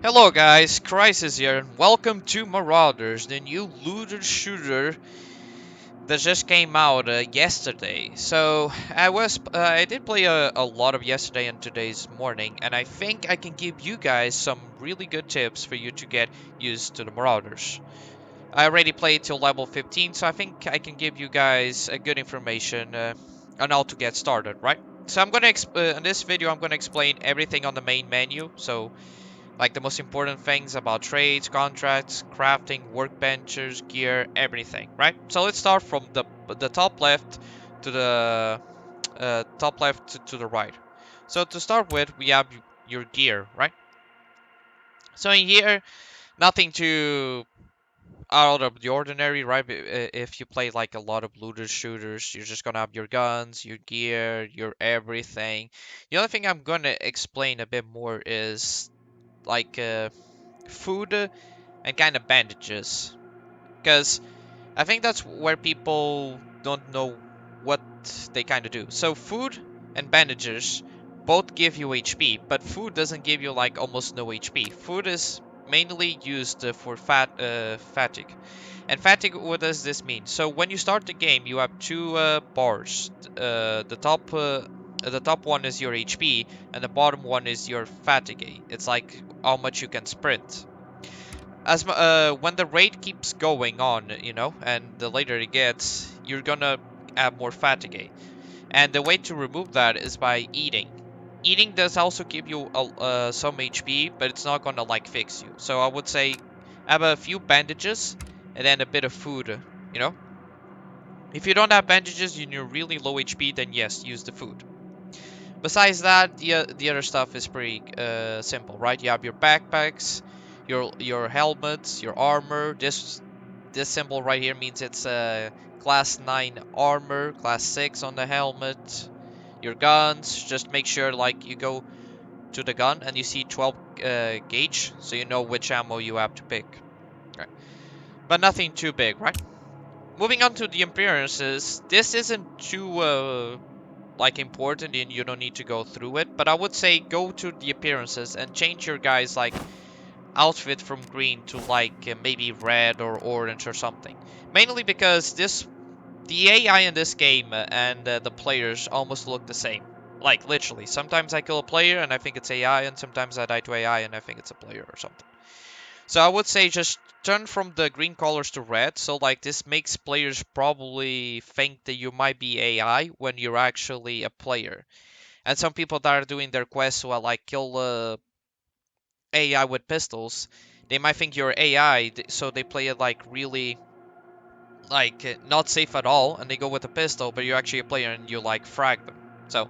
Hello guys, Crisis here, and welcome to Marauders, the new looter shooter that just came out yesterday. So I did play a lot of yesterday and today's morning, and I think I can give you guys some really good tips for you to get used to the Marauders. I already played till level 15, so I think I can give you guys a good information on how to get started, right? So in this video I'm gonna explain everything on the main menu. So like the most important things about trades, contracts, crafting, workbenches, gear, everything, right? So let's start from the top left to the to the right. So to start with, we have your gear, right? So in here, nothing too out of the ordinary, right? If you play like a lot of looter shooters, you're just gonna have your guns, your gear, your everything. The only thing I'm gonna explain a bit more is like food and kind of bandages, because I think that's where people don't know what they kind of do. So food and bandages both give you HP, but food doesn't give you like almost no HP. Food is mainly used for fatigue. And fatigue, what does this mean? So when you start the game, you have two bars. The top one is your HP, and the bottom one is your fatigue. It's like how much you can sprint. When the raid keeps going on, and the later it gets, you're gonna have more fatigue. And the way to remove that is by eating. Eating does also give you some HP, but it's not gonna like fix you. So I would say have a few bandages and then a bit of food. You know, if you don't have bandages and you're really low HP, then yes, use the food. Besides that, the other stuff is pretty simple, right? You have your backpacks, your helmets, your armor. This symbol right here means it's a class 9 armor, class 6 on the helmet. Your guns, just make sure like you go to the gun and you see 12 gauge, so you know which ammo you have to pick. Right. But nothing too big, right? Moving on to the appearances, this isn't too like important and you don't need to go through it, but I would say go to the appearances and change your guys like outfit from green to like maybe red or orange or something. Mainly because the AI in this game and the players almost look the same. Like literally, sometimes I kill a player and I think it's AI, and sometimes I die to AI and I think it's a player or something. So I would say just turn from the green colors to red. So like this makes players probably think that you might be AI when you're actually a player. And some people that are doing their quests will like kill AI with pistols. They might think you're AI, so they play it like really like not safe at all, and they go with a pistol, but you're actually a player and you like frag them. So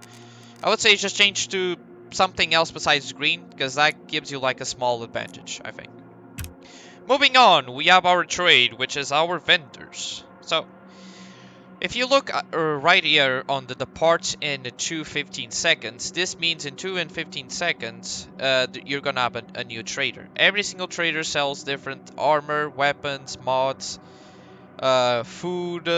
I would say just change to something else besides green, because that gives you like a small advantage, I think. Moving on, we have our trade, which is our vendors. So if you look right here on the parts in 2:15 seconds, this means in 2 and 15 seconds, you're gonna have a new trader. Every single trader sells different armor, weapons, mods, food,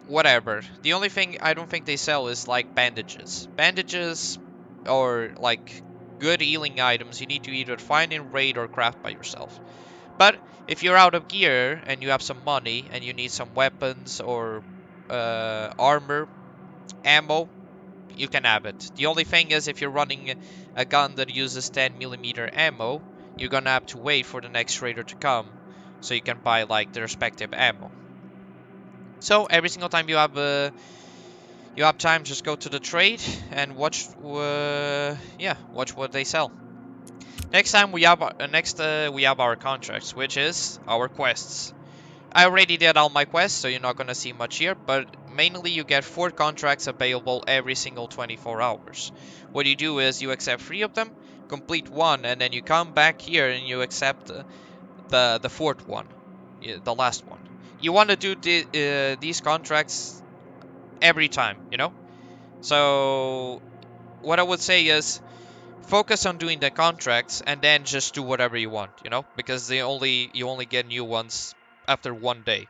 whatever. The only thing I don't think they sell is like bandages. Bandages or like good healing items you need to either find in raid or craft by yourself. But if you're out of gear and you have some money and you need some weapons or armor, ammo, you can have it. The only thing is if you're running a gun that uses 10mm ammo, you're gonna have to wait for the next trader to come so you can buy like the respective ammo. So every single time you have time, just go to the trade and watch watch what they sell. Next time we have our contracts, which is our quests. I already did all my quests, so you're not gonna see much here, but mainly you get 4 contracts available every single 24 hours. What you do is you accept 3 of them, complete 1, and then you come back here and you accept the 4th one, the last one. You want to do these contracts every time, you know? So what I would say is focus on doing the contracts and then just do whatever you want, because you only get new ones after 1 day.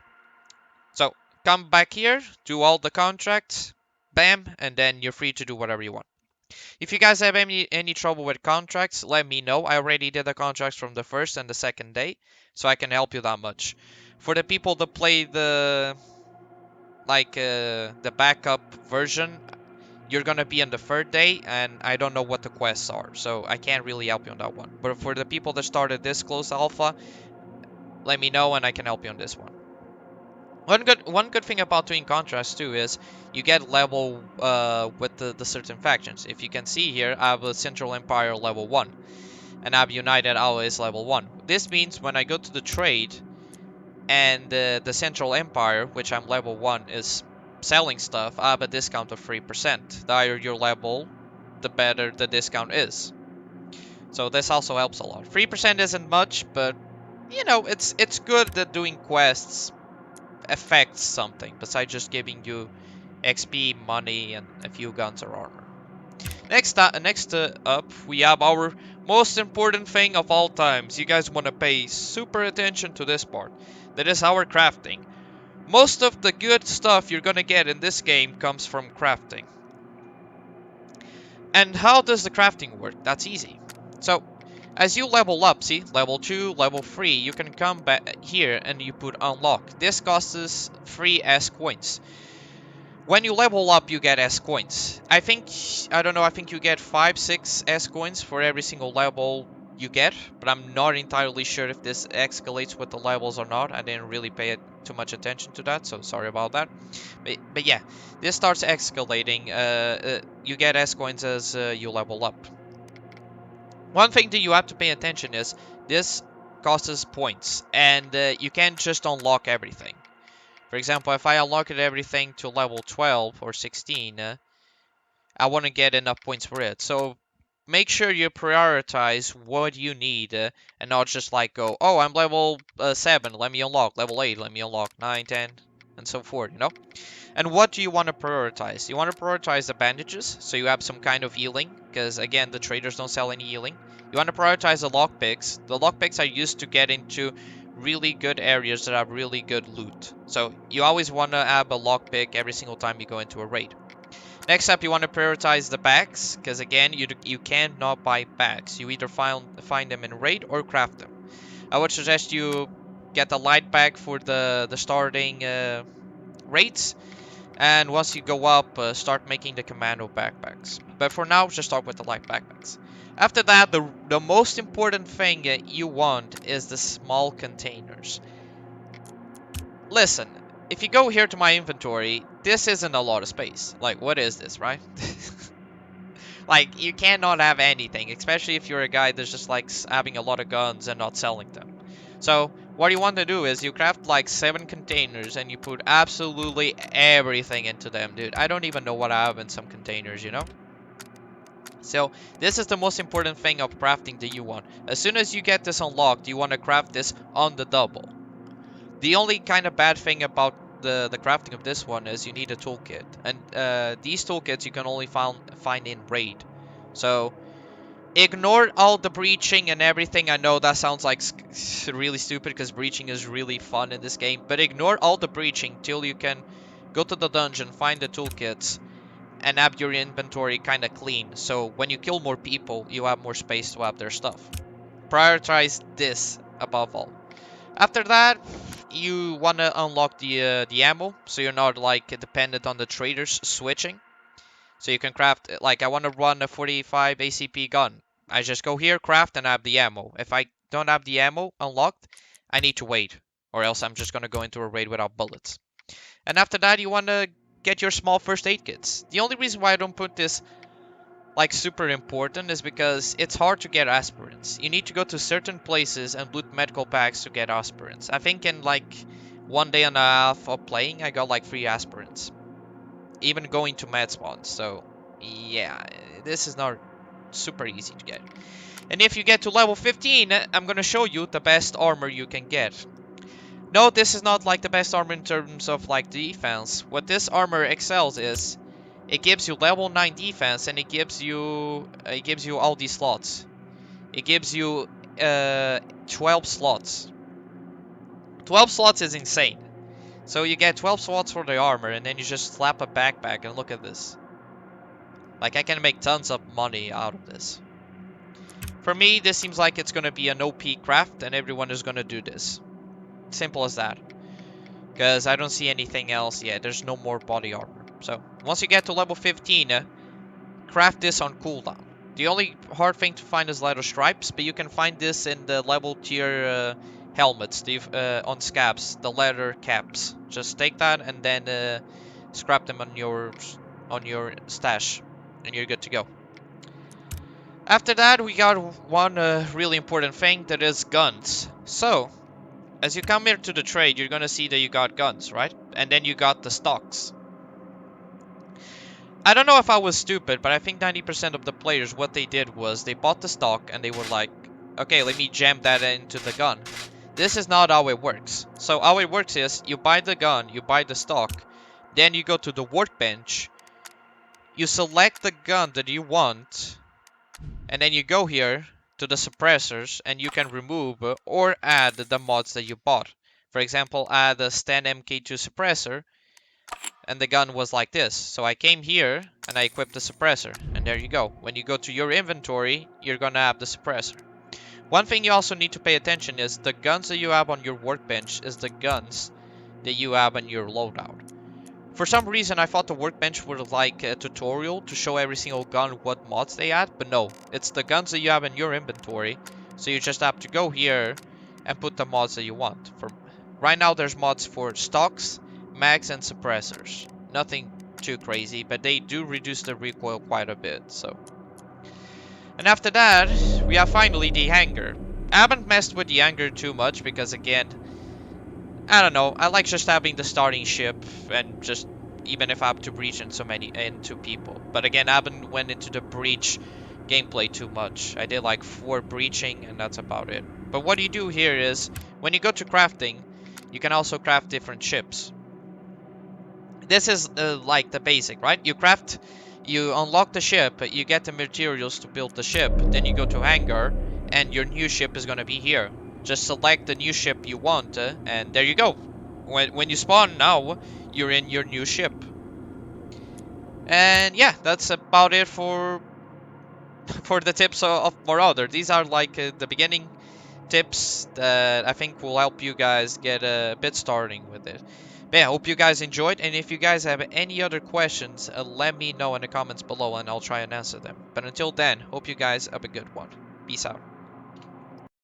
So come back here, do all the contracts, bam, and then you're free to do whatever you want. If you guys have any trouble with contracts, let me know. I already did the contracts from the first and the second day, so I can help you that much. For the people that play the backup version, you're gonna be on the third day, and I don't know what the quests are, so I can't really help you on that one. But for the people that started this close alpha, let me know and I can help you on this one. One good thing about doing contrast too is you get level with the certain factions. If you can see here, I have a Central Empire level 1 and I have United Allies level 1. This means when I go to the trade and the Central Empire, which I'm level 1, is selling stuff, I have a discount of 3%. The higher your level, the better the discount is. So this also helps a lot. 3% isn't much, but you know, it's good that doing quests affects something besides just giving you XP, money, and a few guns or armor. Next up, we have our most important thing of all times. You guys want to pay super attention to this part. That is our crafting. Most of the good stuff you're gonna get in this game comes from crafting. And how does the crafting work? That's easy. So, as you level up, see, level 2, level 3, you can come back here and you put unlock. This costs us 3 S coins. When you level up, you get S coins. I don't know, I think you get 5, 6 S coins for every single level you get, but I'm not entirely sure if this escalates with the levels or not. I didn't really pay too much attention to that, so sorry about that. But yeah, this starts escalating. You get S coins as you level up. One thing that you have to pay attention is this costs us points, and you can't just unlock everything. For example, if I unlocked everything to level 12 or 16, I want to get enough points for it. So make sure you prioritize what you need and not just like go, oh, I'm level 7, let me unlock, level 8, let me unlock 9, 10, and so forth, you know? And what do you want to prioritize? You want to prioritize the bandages, so you have some kind of healing, because again, the traders don't sell any healing. You want to prioritize the lockpicks. The lockpicks are used to get into really good areas that have really good loot. So you always want to have a lockpick every single time you go into a raid. Next up, you want to prioritize the bags, because again, you cannot buy bags. You either find them in raid or craft them. I would suggest you get the light bag for the starting raids, and once you go up, start making the commando backpacks. But for now, just start with the light backpacks. After that, the most important thing you want is the small containers. Listen, if you go here to my inventory, this isn't a lot of space. Like, what is this, right? Like, you cannot have anything, especially if you're a guy that's just like having a lot of guns and not selling them. So, what you want to do is you craft like 7 containers and you put absolutely everything into them, dude. I don't even know what I have in some containers, you know? So, this is the most important thing of crafting that you want. As soon as you get this unlocked, you want to craft this on the double. The only kind of bad thing about the crafting of this one is you need a toolkit. And these toolkits you can only find in raid. So, ignore all the breaching and everything. I know that sounds like really stupid because breaching is really fun in this game. But ignore all the breaching till you can go to the dungeon, find the toolkits, and have your inventory kind of clean. So when you kill more people, you have more space to have their stuff. Prioritize this above all. After that, you want to unlock the ammo, so you're not like dependent on the traders switching. So you can craft, like I want to run a 45 ACP gun. I just go here, craft, and I have the ammo. If I don't have the ammo unlocked, I need to wait, or else I'm just going to go into a raid without bullets. And after that, you want to get your small first aid kits. The only reason why I don't put this like super important is because it's hard to get aspirants. You need to go to certain places and loot medical packs to get aspirants. I think in like 1 day and a half of playing, I got like 3 aspirants. Even going to med spawns, so yeah, this is not super easy to get. And if you get to level 15, I'm gonna show you the best armor you can get. No, this is not like the best armor in terms of like defense. What this armor excels is, it gives you level 9 defense and it gives you all these slots. It gives you 12 slots. 12 slots is insane. So you get 12 slots for the armor and then you just slap a backpack and look at this. Like, I can make tons of money out of this. For me, this seems like it's gonna be an OP craft, and everyone is gonna do this. Simple as that. Because I don't see anything else yet. There's no more body armor. So, once you get to level 15, craft this on cooldown. The only hard thing to find is leather stripes, but you can find this in the level tier helmets, on scabs, the leather caps. Just take that and then scrap them on your stash, and you're good to go. After that, we got one really important thing, that is guns. So, as you come here to the trade, you're gonna see that you got guns, right? And then you got the stocks. I don't know if I was stupid, but I think 90% of the players, what they did was they bought the stock and they were like, okay, let me jam that into the gun. This is not how it works. So how it works is, you buy the gun, you buy the stock, then you go to the workbench, you select the gun that you want, and then you go here to the suppressors and you can remove or add the mods that you bought. For example, add a Stan MK2 suppressor, and the gun was like this. So I came here and I equipped the suppressor, and there you go. When you go to your inventory, you're gonna have the suppressor. One thing you also need to pay attention is the guns that you have on your workbench is the guns that you have on your loadout. For some reason, I thought the workbench was like a tutorial to show every single gun what mods they had, but no, it's the guns that you have in your inventory. So you just have to go here and put the mods that you want. For right now, there's mods for stocks, mags, and suppressors. Nothing too crazy, but they do reduce the recoil quite a bit. So, and after that, we have finally the hangar. I haven't messed with the hangar too much because, again, I don't know. I like just having the starting ship, and just even if I have to breach into people. But again, I haven't went into the breach gameplay too much. I did like 4 breaching, and that's about it. But what you do here is, when you go to crafting, you can also craft different ships. This is like the basic, right? You unlock the ship, you get the materials to build the ship, then you go to hangar, and your new ship is gonna be here. Just select the new ship you want, and there you go. When you spawn now, you're in your new ship. And yeah, that's about it for the tips of Marauder. These are like the beginning tips that I think will help you guys get a bit starting with it. But yeah, hope you guys enjoyed, and if you guys have any other questions, let me know in the comments below and I'll try and answer them. But until then, hope you guys have a good one. Peace out.